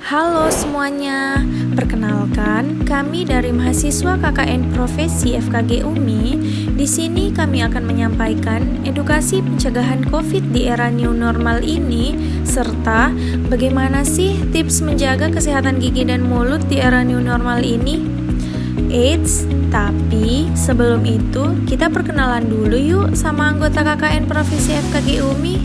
Halo semuanya, perkenalkan kami dari mahasiswa KKN Profesi FKG UMI. Di sini kami akan menyampaikan edukasi pencegahan COVID di era new normal ini, serta bagaimana sih tips menjaga kesehatan gigi dan mulut di era new normal ini. Eits, tapi sebelum itu kita perkenalan dulu yuk sama anggota KKN Profesi FKG UMI.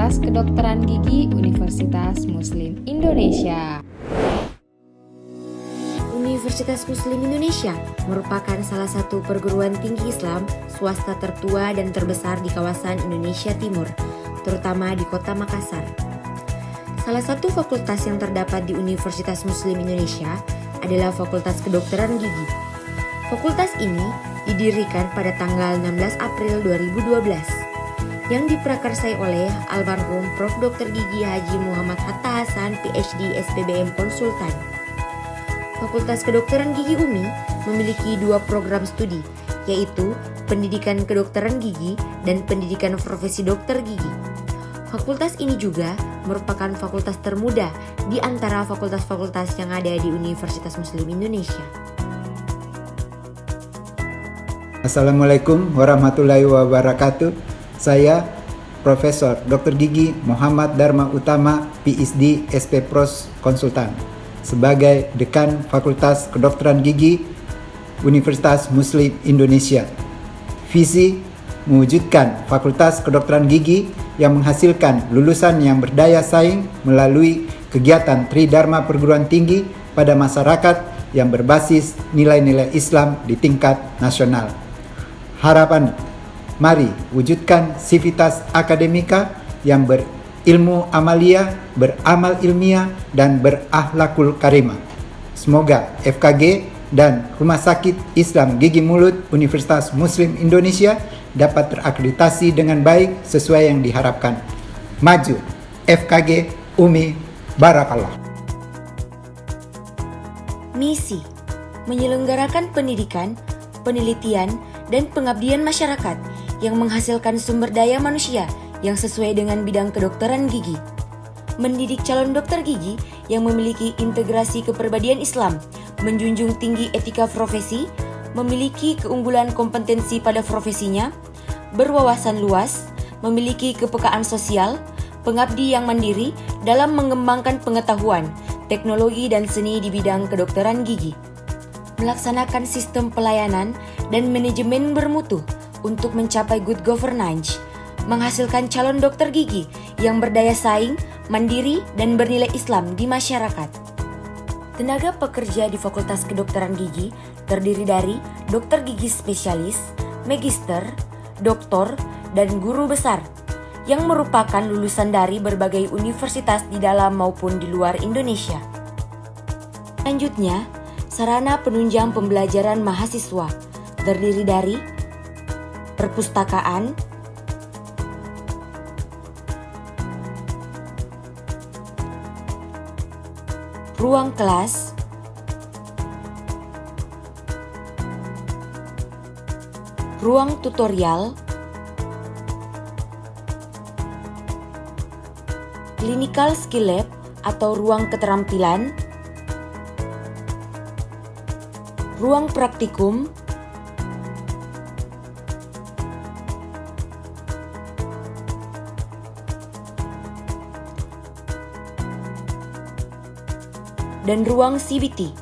Kedokteran Gigi Universitas Muslim Indonesia. Universitas Muslim Indonesia merupakan salah satu perguruan tinggi Islam swasta tertua dan terbesar di kawasan Indonesia Timur, terutama di kota Makassar. Salah satu fakultas yang terdapat di Universitas Muslim Indonesia adalah Fakultas Kedokteran Gigi. Fakultas ini didirikan pada tanggal 16 April 2012. Yang diprakarsai oleh almarhum Prof. Dr. Gigi Haji Muhammad Hatta Hasan, PhD, SPBM Konsultan. Fakultas Kedokteran Gigi UMI memiliki dua program studi, yaitu Pendidikan Kedokteran Gigi dan Pendidikan Profesi Dokter Gigi. Fakultas ini juga merupakan fakultas termuda di antara fakultas-fakultas yang ada di Universitas Muslim Indonesia. Assalamualaikum warahmatullahi wabarakatuh. Saya Profesor Dr. Gigi Muhammad Dharma Utama, PhD, SP Pros Konsultan, sebagai Dekan Fakultas Kedokteran Gigi Universitas Muslim Indonesia. Visi mewujudkan Fakultas Kedokteran Gigi yang menghasilkan lulusan yang berdaya saing melalui kegiatan Tridharma perguruan tinggi pada masyarakat yang berbasis nilai-nilai Islam di tingkat nasional. Harapan, mari wujudkan sivitas akademika yang berilmu amalia, beramal ilmiah, dan berakhlakul karimah. Semoga FKG dan Rumah Sakit Islam Gigi Mulut Universitas Muslim Indonesia dapat terakreditasi dengan baik sesuai yang diharapkan. Maju FKG UMI, Barakallah. Misi: menyelenggarakan pendidikan, penelitian, dan pengabdian masyarakat yang menghasilkan sumber daya manusia yang sesuai dengan bidang kedokteran gigi. Mendidik calon dokter gigi yang memiliki integrasi kepribadian Islam, menjunjung tinggi etika profesi, memiliki keunggulan kompetensi pada profesinya, berwawasan luas, memiliki kepekaan sosial, pengabdi yang mandiri dalam mengembangkan pengetahuan, teknologi dan seni di bidang kedokteran gigi. Melaksanakan sistem pelayanan dan manajemen bermutu untuk mencapai good governance, menghasilkan calon dokter gigi yang berdaya saing, mandiri, dan bernilai Islam di masyarakat. Tenaga pekerja di Fakultas Kedokteran Gigi terdiri dari dokter gigi spesialis, magister, doktor, dan guru besar yang merupakan lulusan dari berbagai universitas di dalam maupun di luar Indonesia. Selanjutnya, sarana penunjang pembelajaran mahasiswa terdiri dari perpustakaan, ruang kelas, ruang tutorial, clinical skill lab atau ruang keterampilan, ruang praktikum, dan ruang CBT.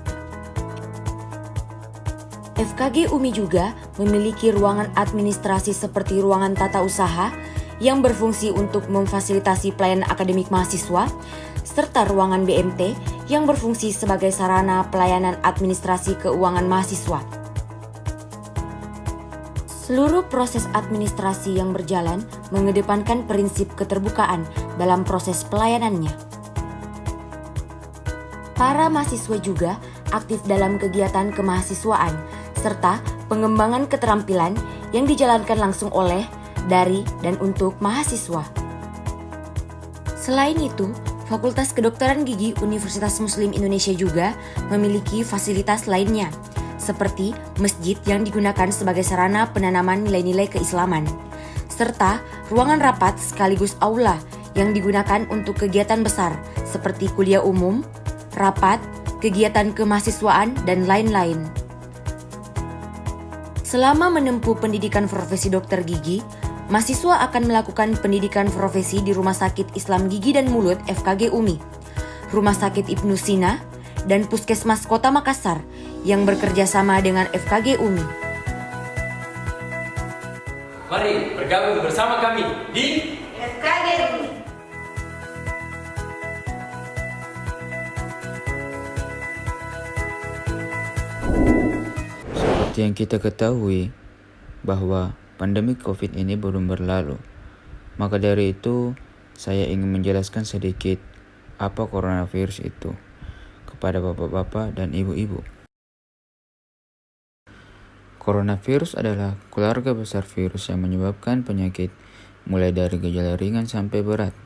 FKG UMI juga memiliki ruangan administrasi seperti ruangan tata usaha yang berfungsi untuk memfasilitasi pelayanan akademik mahasiswa, serta ruangan BMT yang berfungsi sebagai sarana pelayanan administrasi keuangan mahasiswa. Seluruh proses administrasi yang berjalan mengedepankan prinsip keterbukaan dalam proses pelayanannya. Para mahasiswa juga aktif dalam kegiatan kemahasiswaan serta pengembangan keterampilan yang dijalankan langsung oleh, dari, dan untuk mahasiswa. Selain itu, Fakultas Kedokteran Gigi Universitas Muslim Indonesia juga memiliki fasilitas lainnya, seperti masjid yang digunakan sebagai sarana penanaman nilai-nilai keislaman, serta ruangan rapat sekaligus aula yang digunakan untuk kegiatan besar seperti kuliah umum, rapat, kegiatan kemahasiswaan, dan lain-lain. Selama menempuh pendidikan profesi dokter gigi, mahasiswa akan melakukan pendidikan profesi di Rumah Sakit Islam Gigi dan Mulut FKG UMI, Rumah Sakit Ibnu Sina, dan Puskesmas Kota Makassar yang bekerja sama dengan FKG UMI. Mari bergabung bersama kami di FKG UMI. Seperti yang kita ketahui bahwa pandemi COVID ini belum berlalu. Maka dari itu, saya ingin menjelaskan sedikit apa coronavirus itu kepada bapak-bapak dan ibu-ibu. Coronavirus adalah keluarga besar virus yang menyebabkan penyakit mulai dari gejala ringan sampai berat.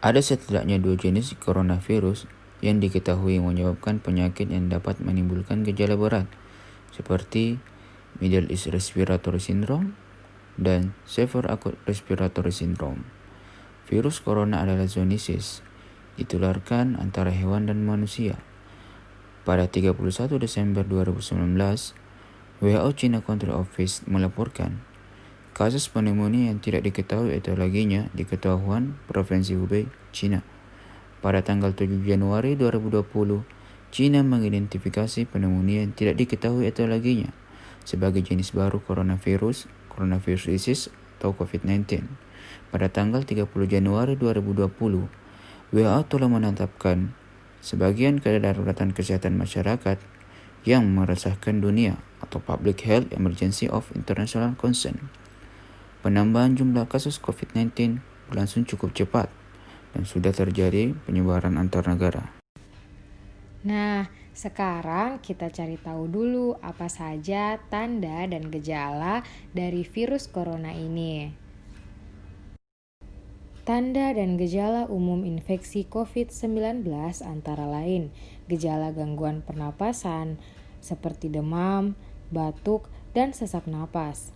Ada setidaknya 2 jenis coronavirus yang diketahui menyebabkan penyakit yang dapat menimbulkan gejala berat, seperti Middle East Respiratory Syndrome dan Severe Acute Respiratory Syndrome. Virus corona adalah zoonosis, ditularkan antara hewan dan manusia. Pada 31 Desember 2019, WHO China Control Office melaporkan kasus pneumonia yang tidak diketahui etiologinya di Ketahuan Provinsi Hubei, China. Pada tanggal 7 Januari 2020, China mengidentifikasi pneumonia yang tidak diketahui etiologinya sebagai jenis baru coronavirus disease atau COVID-19. Pada tanggal 30 Januari 2020, WHO telah menetapkan sebagian kedaruratan kesehatan masyarakat yang meresahkan dunia atau Public Health Emergency of International Concern. Penambahan jumlah kasus COVID-19 berlangsung cukup cepat dan sudah terjadi penyebaran antar negara. Nah, sekarang kita cari tahu dulu apa saja tanda dan gejala dari virus corona ini. Tanda dan gejala umum infeksi COVID-19 antara lain gejala gangguan pernapasan seperti demam, batuk, dan sesak napas.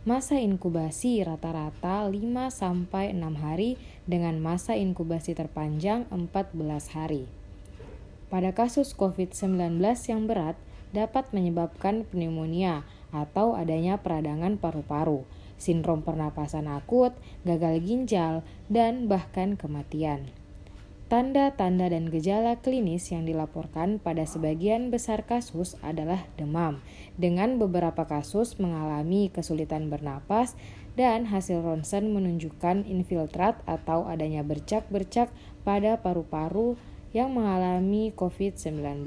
Masa inkubasi rata-rata 5-6 hari dengan masa inkubasi terpanjang 14 hari. Pada kasus COVID-19 yang berat dapat menyebabkan pneumonia atau adanya peradangan paru-paru, sindrom pernapasan akut, gagal ginjal, dan bahkan kematian. Tanda-tanda dan gejala klinis yang dilaporkan pada sebagian besar kasus adalah demam, dengan beberapa kasus mengalami kesulitan bernapas dan hasil ronsen menunjukkan infiltrat atau adanya bercak-bercak pada paru-paru yang mengalami COVID-19.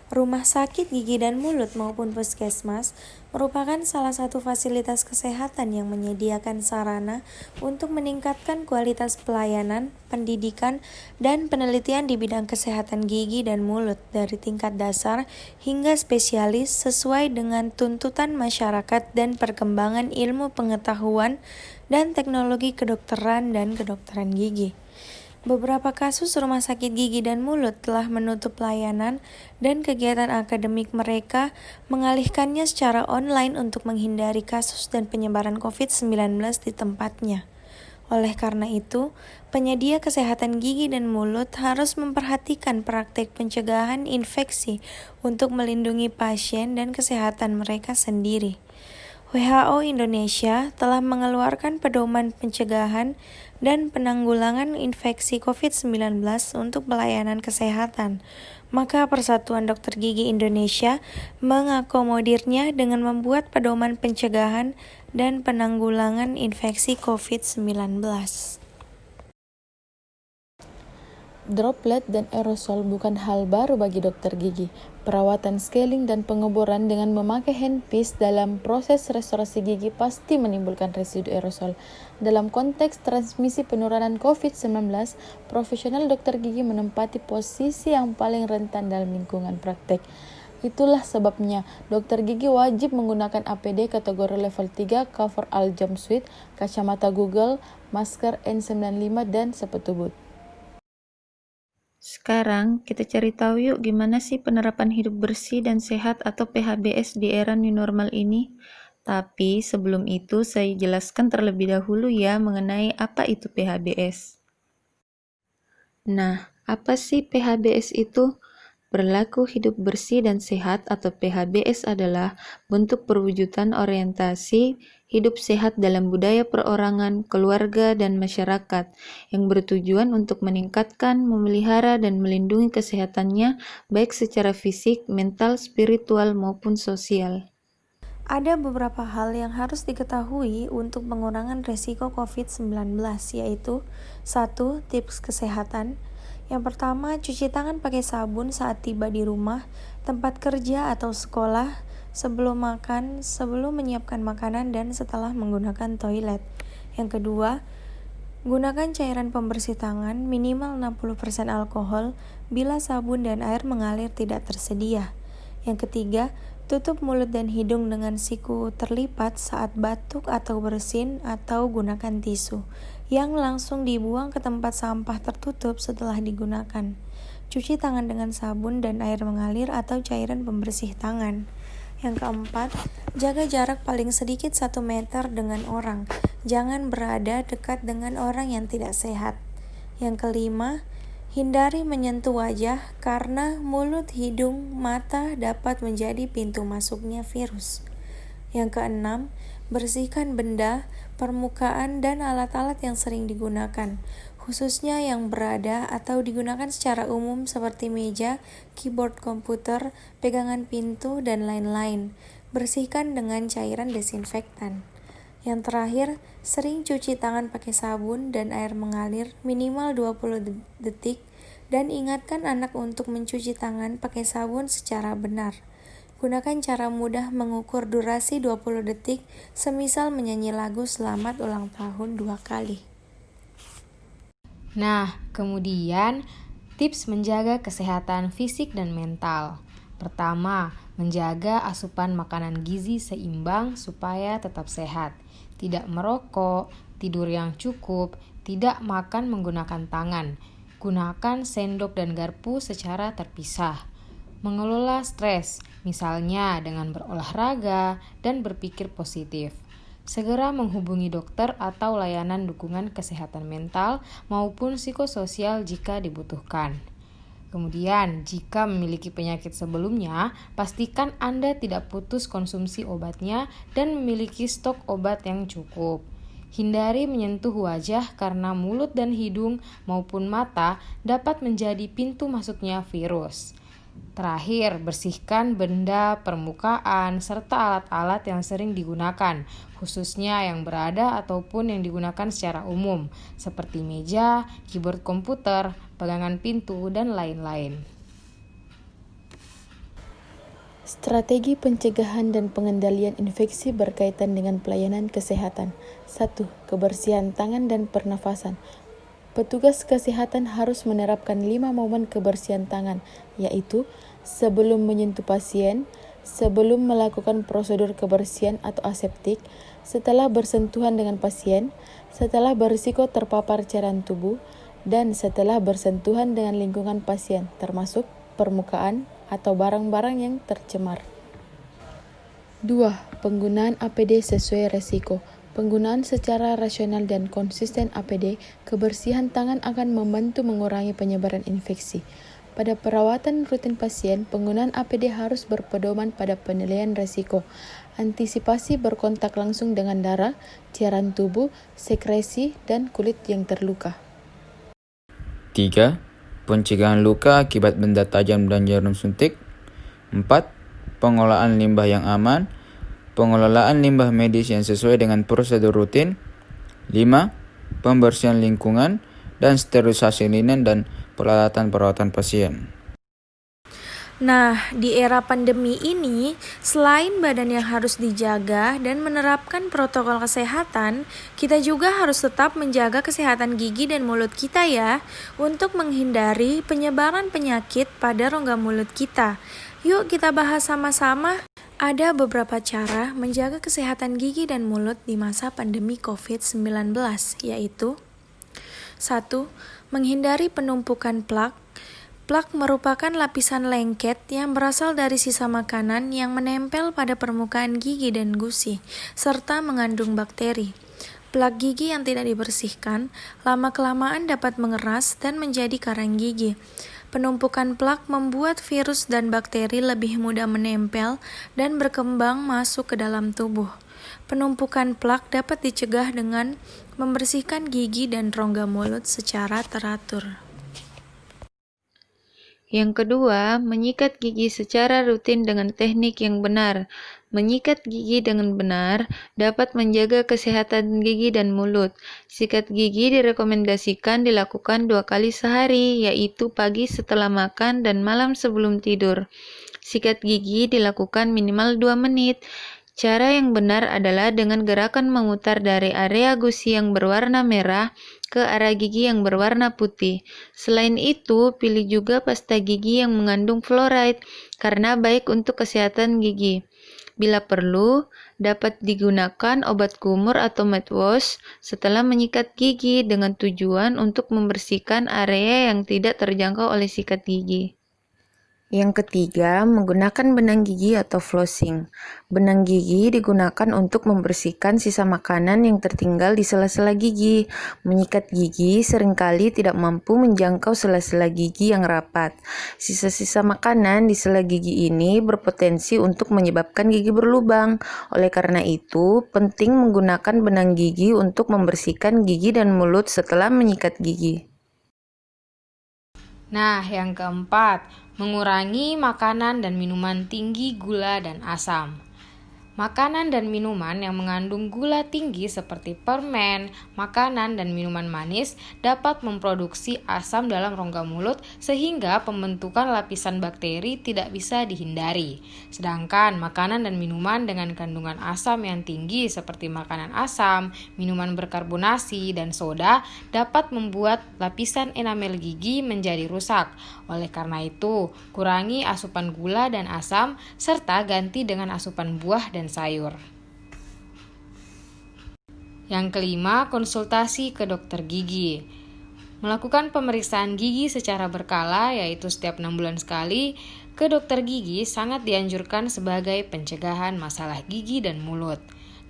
Rumah sakit gigi dan mulut maupun puskesmas merupakan salah satu fasilitas kesehatan yang menyediakan sarana untuk meningkatkan kualitas pelayanan, pendidikan, dan penelitian di bidang kesehatan gigi dan mulut dari tingkat dasar hingga spesialis sesuai dengan tuntutan masyarakat dan perkembangan ilmu pengetahuan dan teknologi kedokteran dan kedokteran gigi. Beberapa kasus rumah sakit gigi dan mulut telah menutup layanan dan kegiatan akademik mereka, mengalihkannya secara online untuk menghindari kasus dan penyebaran COVID-19 di tempatnya. Oleh karena itu, penyedia kesehatan gigi dan mulut harus memperhatikan praktik pencegahan infeksi untuk melindungi pasien dan kesehatan mereka sendiri. WHO Indonesia telah mengeluarkan pedoman pencegahan dan penanggulangan infeksi COVID-19 untuk pelayanan kesehatan. Maka Persatuan Dokter Gigi Indonesia mengakomodirnya dengan membuat pedoman pencegahan dan penanggulangan infeksi COVID-19. Droplet dan aerosol bukan hal baru bagi dokter gigi. Perawatan scaling dan pengeboran dengan memakai handpiece dalam proses restorasi gigi pasti menimbulkan residu aerosol. Dalam konteks transmisi penularan COVID-19, profesional dokter gigi menempati posisi yang paling rentan dalam lingkungan praktek. Itulah sebabnya dokter gigi wajib menggunakan APD kategori level 3, cover all jump suite, kacamata Google, masker N95 dan sepatu boot. Sekarang kita cari tahu yuk gimana sih penerapan hidup bersih dan sehat atau PHBS di era new normal ini. Tapi sebelum itu saya jelaskan terlebih dahulu ya mengenai apa itu PHBS. Nah, apa sih PHBS itu? Perilaku hidup bersih dan sehat atau PHBS adalah bentuk perwujudan orientasi hidup sehat dalam budaya perorangan, keluarga, dan masyarakat yang bertujuan untuk meningkatkan, memelihara, dan melindungi kesehatannya baik secara fisik, mental, spiritual, maupun sosial. Ada beberapa hal yang harus diketahui untuk pengurangan resiko COVID-19, yaitu 1. Tips kesehatan. Yang pertama, cuci tangan pakai sabun saat tiba di rumah, tempat kerja atau sekolah, sebelum makan, sebelum menyiapkan makanan, dan setelah menggunakan toilet. Yang kedua, gunakan cairan pembersih tangan minimal 60% alkohol bila sabun dan air mengalir tidak tersedia. Yang ketiga, tutup mulut dan hidung dengan siku terlipat saat batuk atau bersin atau gunakan tisu yang langsung dibuang ke tempat sampah tertutup setelah digunakan. Cuci tangan dengan sabun dan air mengalir atau cairan pembersih tangan. Yang keempat, jaga jarak paling sedikit 1 meter dengan orang. Jangan berada dekat dengan orang yang tidak sehat. Yang kelima, hindari menyentuh wajah karena mulut, hidung, mata dapat menjadi pintu masuknya virus. Yang keenam, bersihkan benda, permukaan, dan alat-alat yang sering digunakan, khususnya yang berada atau digunakan secara umum seperti meja, keyboard komputer, pegangan pintu, dan lain-lain. Bersihkan dengan cairan desinfektan. Yang terakhir, sering cuci tangan pakai sabun dan air mengalir minimal 20 detik dan ingatkan anak untuk mencuci tangan pakai sabun secara benar. Gunakan cara mudah mengukur durasi 20 detik, semisal menyanyi lagu selamat ulang tahun 2 kali. Nah, kemudian tips menjaga kesehatan fisik dan mental. Pertama, menjaga asupan makanan gizi seimbang supaya tetap sehat. Tidak merokok, tidur yang cukup, tidak makan menggunakan tangan. Gunakan sendok dan garpu secara terpisah. Mengelola stres, misalnya dengan berolahraga dan berpikir positif. Segera menghubungi dokter atau layanan dukungan kesehatan mental maupun psikososial jika dibutuhkan. Kemudian, jika memiliki penyakit sebelumnya, pastikan Anda tidak putus konsumsi obatnya dan memiliki stok obat yang cukup. Hindari menyentuh wajah karena mulut dan hidung maupun mata dapat menjadi pintu masuknya virus. Terakhir, bersihkan benda, permukaan, serta alat-alat yang sering digunakan, khususnya yang berada ataupun yang digunakan secara umum, seperti meja, keyboard komputer, pegangan pintu, dan lain-lain. Strategi pencegahan dan pengendalian infeksi berkaitan dengan pelayanan kesehatan. 1. Kebersihan tangan dan pernafasan. Petugas kesehatan harus menerapkan 5 momen kebersihan tangan, yaitu sebelum menyentuh pasien, sebelum melakukan prosedur kebersihan atau aseptik, setelah bersentuhan dengan pasien, setelah berisiko terpapar cairan tubuh, dan setelah bersentuhan dengan lingkungan pasien, termasuk permukaan atau barang-barang yang tercemar. 2. Penggunaan APD sesuai resiko. Penggunaan secara rasional dan konsisten APD, kebersihan tangan akan membantu mengurangi penyebaran infeksi. Pada perawatan rutin pasien, penggunaan APD harus berpedoman pada penilaian risiko, antisipasi berkontak langsung dengan darah, cairan tubuh, sekresi, dan kulit yang terluka. 3. Pencegahan luka akibat benda tajam dan jarum suntik. 4. Pengolahan limbah yang aman. Pengelolaan limbah medis yang sesuai dengan prosedur rutin. 5. Pembersihan lingkungan. dan sterilisasi linen dan peralatan perawatan pasien. Nah, di era pandemi ini, selain badan yang harus dijaga dan menerapkan protokol kesehatan, kita juga harus tetap menjaga kesehatan gigi dan mulut kita ya, untuk menghindari penyebaran penyakit pada rongga mulut kita. Yuk kita bahas sama-sama. Ada beberapa cara menjaga kesehatan gigi dan mulut di masa pandemi COVID-19, yaitu 1. Menghindari penumpukan plak. Plak merupakan lapisan lengket yang berasal dari sisa makanan yang menempel pada permukaan gigi dan gusi, serta mengandung bakteri. Plak gigi yang tidak dibersihkan, lama-kelamaan dapat mengeras dan menjadi karang gigi. Penumpukan plak membuat virus dan bakteri lebih mudah menempel dan berkembang masuk ke dalam tubuh. Penumpukan plak dapat dicegah dengan membersihkan gigi dan rongga mulut secara teratur. Yang kedua, menyikat gigi secara rutin dengan teknik yang benar. Menyikat gigi dengan benar dapat menjaga kesehatan gigi dan mulut. Sikat gigi direkomendasikan dilakukan 2 kali sehari, yaitu pagi setelah makan dan malam sebelum tidur. Sikat gigi dilakukan minimal 2 menit. Cara yang benar adalah dengan gerakan memutar dari area gusi yang berwarna merah ke arah gigi yang berwarna putih. Selain itu, pilih juga pasta gigi yang mengandung fluoride karena baik untuk kesehatan gigi. Bila perlu, dapat digunakan obat kumur atau mouthwash setelah menyikat gigi dengan tujuan untuk membersihkan area yang tidak terjangkau oleh sikat gigi. Yang ketiga, menggunakan benang gigi atau flossing. Benang gigi digunakan untuk membersihkan sisa makanan yang tertinggal di sela-sela gigi. Menyikat gigi seringkali tidak mampu menjangkau sela-sela gigi yang rapat. Sisa-sisa makanan di sela gigi ini berpotensi untuk menyebabkan gigi berlubang. Oleh karena itu, penting menggunakan benang gigi untuk membersihkan gigi dan mulut setelah menyikat gigi. Nah, yang keempat, mengurangi makanan dan minuman tinggi gula dan asam. Makanan dan minuman yang mengandung gula tinggi seperti permen, makanan dan minuman manis dapat memproduksi asam dalam rongga mulut sehingga pembentukan lapisan bakteri tidak bisa dihindari. Sedangkan makanan dan minuman dengan kandungan asam yang tinggi seperti makanan asam, minuman berkarbonasi, dan soda dapat membuat lapisan enamel gigi menjadi rusak. Oleh karena itu, kurangi asupan gula dan asam serta ganti dengan asupan buah dan sayur. Yang kelima, konsultasi ke dokter gigi. Melakukan pemeriksaan gigi secara berkala, yaitu setiap 6 bulan sekali, ke dokter gigi sangat dianjurkan sebagai pencegahan masalah gigi dan mulut.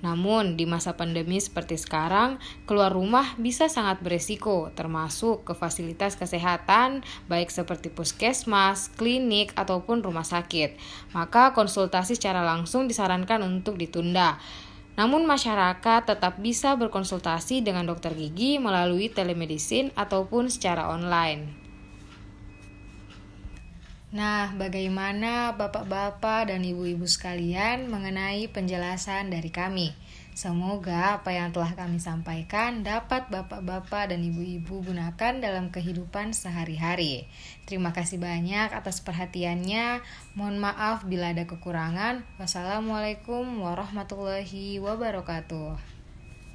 Namun, di masa pandemi seperti sekarang, keluar rumah bisa sangat beresiko, termasuk ke fasilitas kesehatan, baik seperti puskesmas, klinik, ataupun rumah sakit. Maka konsultasi secara langsung disarankan untuk ditunda. Namun masyarakat tetap bisa berkonsultasi dengan dokter gigi melalui telemedicine ataupun secara online. Nah, bagaimana bapak-bapak dan ibu-ibu sekalian mengenai penjelasan dari kami? Semoga apa yang telah kami sampaikan dapat bapak-bapak dan ibu-ibu gunakan dalam kehidupan sehari-hari. Terima kasih banyak atas perhatiannya. Mohon maaf bila ada kekurangan. Wassalamualaikum warahmatullahi wabarakatuh.